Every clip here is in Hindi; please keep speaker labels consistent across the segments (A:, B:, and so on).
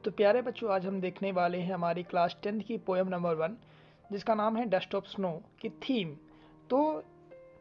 A: तो प्यारे बच्चों, आज हम देखने वाले हैं हमारी क्लास 10th की पोएम नंबर 1, जिसका नाम है डस्ट ऑफ स्नो की थीम। तो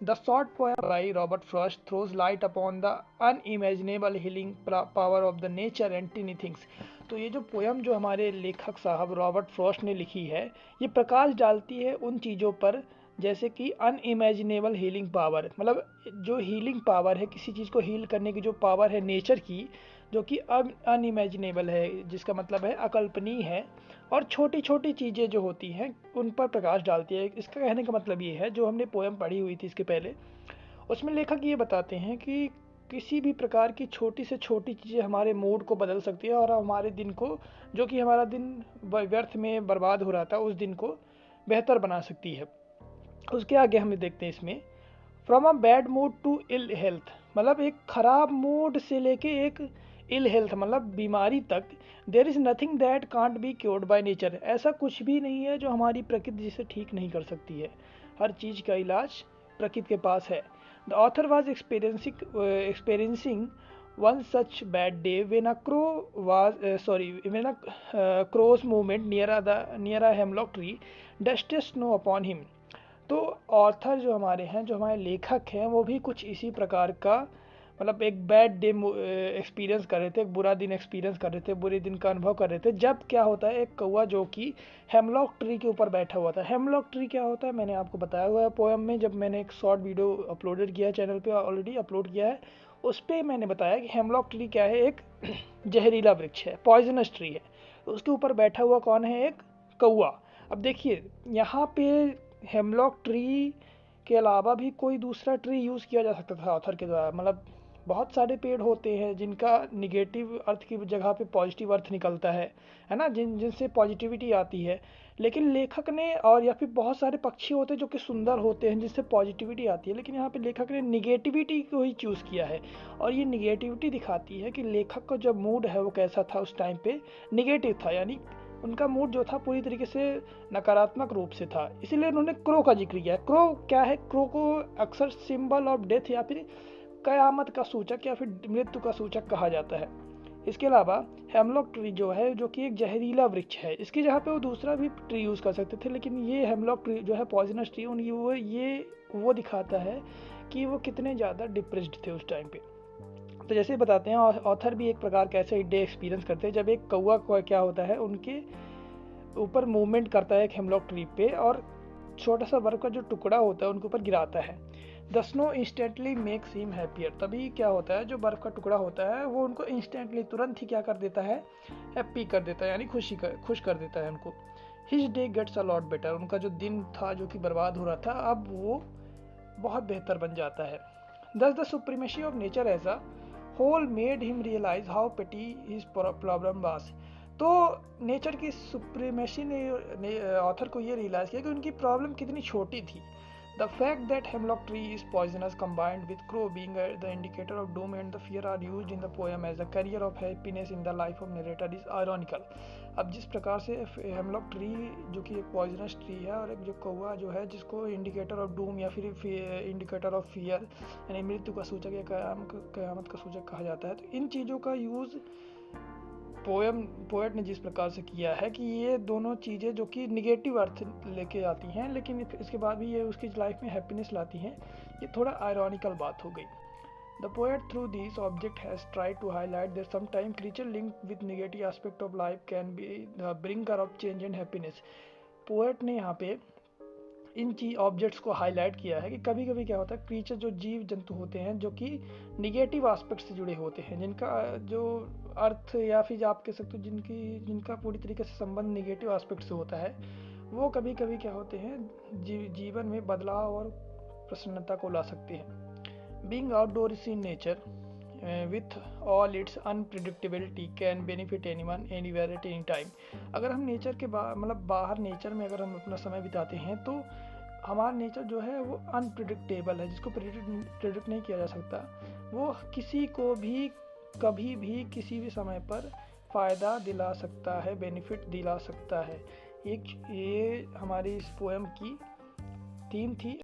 A: the short poem by Robert Frost throws light upon the unimaginable healing power of the nature and tiny things. तो ये जो पोएम जो हमारे लेखक साहब रॉबर्ट फ्रॉस्ट ने लिखी है, ये प्रकाश डालती है उन चीज़ों पर जैसे कि अनइमेजिनेबल हीलिंग पावर, मतलब जो हीलिंग पावर है, किसी चीज़ को हील करने की जो पावर है नेचर की, जो कि अब अनइमेजिनेबल है, जिसका मतलब है अकल्पनीय है, और छोटी छोटी चीज़ें जो होती हैं उन पर प्रकाश डालती है। इसका कहने का मतलब ये है, जो हमने पोएम पढ़ी हुई थी इसके पहले, उसमें लेखक ये बताते हैं कि किसी भी प्रकार की छोटी से छोटी चीज़ें हमारे मूड को बदल सकती है और हमारे दिन को, जो कि हमारा दिन व्यर्थ में बर्बाद हो रहा था, उस दिन को बेहतर बना सकती है। उसके आगे हम देखते हैं इसमें, from a bad mood to ill health, मतलब एक खराब मूड से लेके एक इल हेल्थ मतलब बीमारी तक, there is nothing that can't be cured by nature. ऐसा कुछ भी नहीं है जो हमारी प्रकृति जिसे ठीक नहीं कर सकती है। हर चीज़ का इलाज प्रकृति के पास है। The author was experiencing one such bad day when a crow was when a crow's movement near a hemlock tree dusted snow upon him। तो ऑथर जो हमारे हैं, जो हमारे लेखक हैं, वो भी कुछ इसी प्रकार का, मतलब एक बैड डे एक्सपीरियंस कर रहे थे, एक बुरा दिन एक्सपीरियंस कर रहे थे, बुरे दिन का अनुभव कर रहे थे। जब क्या होता है, एक कौवा जो कि हेमलॉक ट्री के ऊपर बैठा हुआ था। हेमलॉक ट्री क्या होता है मैंने आपको बताया हुआ है पोएम में, जब मैंने एक शॉर्ट वीडियो अपलोडेड किया है, चैनल पे ऑलरेडी अपलोड किया है, उस पर मैंने बताया कि हेमलॉक ट्री क्या है, एक जहरीला वृक्ष है, पॉइजनस ट्री है। तो उसके ऊपर बैठा हुआ कौन है, एक कौवा। अब देखिए यहाँ पे हेमलॉक ट्री के अलावा भी कोई दूसरा ट्री यूज़ किया जा सकता था ऑथर के द्वारा। मतलब बहुत सारे पेड़ होते हैं जिनका निगेटिव अर्थ की जगह पे पॉजिटिव अर्थ निकलता है ना, जिनसे पॉजिटिविटी आती है। लेकिन लेखक ने, और या फिर बहुत सारे पक्षी होते हैं जो कि सुंदर होते हैं जिससे पॉजिटिविटी आती है, लेकिन यहाँ पे लेखक ने निगेटिविटी को ही चूज़ किया है। और ये निगेटिविटी दिखाती है कि लेखक का जो मूड है वो कैसा था उस टाइम पे, निगेटिव था। यानी उनका मूड जो था पूरी तरीके से नकारात्मक रूप से था। इसीलिए उन्होंने क्रो का जिक्र किया। क्रो क्या है, क्रो को अक्सर सिंबल ऑफ डेथ या फिर कयामत का सूचक या फिर मृत्यु का सूचक कहा जाता है। इसके अलावा हेमलॉक ट्री जो है, जो कि एक जहरीला वृक्ष है, इसकी जगह पे वो दूसरा भी ट्री यूज़ कर सकते थे, लेकिन ये हेमलॉक ट्री जो है पॉइजनस ट्री, उनकी वो दिखाता है कि वो कितने ज़्यादा डिप्रेस्ड थे उस टाइम पे। तो जैसे बताते हैं, ऑथर भी एक प्रकार का ऐसे डे एक्सपीरियंस करते हैं, जब एक कौवा को क्या होता है, उनके ऊपर मूवमेंट करता है एक हेमलॉक ट्री पे, और छोटा सा बर्फ का जो टुकड़ा होता है उनके ऊपर गिराता है। The snow instantly makes him happier. तभी क्या होता है, जो बर्फ का टुकड़ा होता है वो उनको इंस्टेंटली, तुरंत ही क्या कर देता है, हैप्पी कर देता है, यानी खुश कर देता है उनको। His day gets a lot better. उनका जो दिन था जो कि बर्बाद हो रहा था, अब वो बहुत बेहतर बन जाता है। Thus the supremacy of nature as a whole made him realise how petty his problem was. तो नेचर की सुप्रीमेसी ने ऑथर को ये रियलाइज़ किया कि उनकी प्रॉब्लम कितनी छोटी थी। The fact that hemlock tree is poisonous combined with crow being the indicator of doom and the fear are used in the poem as the carrier of happiness in the life of narrator is ironical. अब जिस प्रकार से हेमलॉक ट्री जो कि एक पॉइजनस ट्री है, और एक जो कौवा जो है जिसको इंडिकेटर ऑफ डूम या फिर इंडिकेटर ऑफ फियर यानी मृत्यु का सूचक या कयामत का सूचक कहा जाता है, तो इन चीज़ों का यूज़ पोएट ने जिस प्रकार से किया है कि ये दोनों चीज़ें जो कि निगेटिव अर्थ लेके आती हैं, लेकिन इसके बाद भी ये उसकी लाइफ में हैप्पीनेस लाती हैं, ये थोड़ा आयरॉनिकल बात हो गई। The poet through this object has tried to highlight that sometime creature linked with negative aspect of life can be the bringer of change and happiness. Poet ने यहाँ पे इन ऑब्जेक्ट्स को हाईलाइट किया है कि कभी कभी क्या होता है, क्रीचर जो जीव जंतु होते हैं जो कि निगेटिव एस्पेक्ट से जुड़े होते हैं, जिनका जो अर्थ या फिर आप कह सकते हो जिनका पूरी तरीके से संबंध निगेटिव एस्पेक्ट से होता है, वो कभी कभी क्या होते हैं, जीवन में बदलाव और प्रसन्नता को ला सकते हैं। Being outdoors in nature with all it's unpredictability can benefit anyone anywhere at any time. अगर हम नेचर के मतलब बाहर नेचर में अगर हम अपना समय बिताते हैं, तो हमारा नेचर जो है वो अनप्रिडिक्टेबल है, जिसको प्रिडिक्ट नहीं किया जा सकता। वो किसी को भी कभी भी किसी भी समय पर फ़ायदा दिला सकता है, बेनिफिट दिला सकता है। ये हमारी इस पोएम की थीम थी।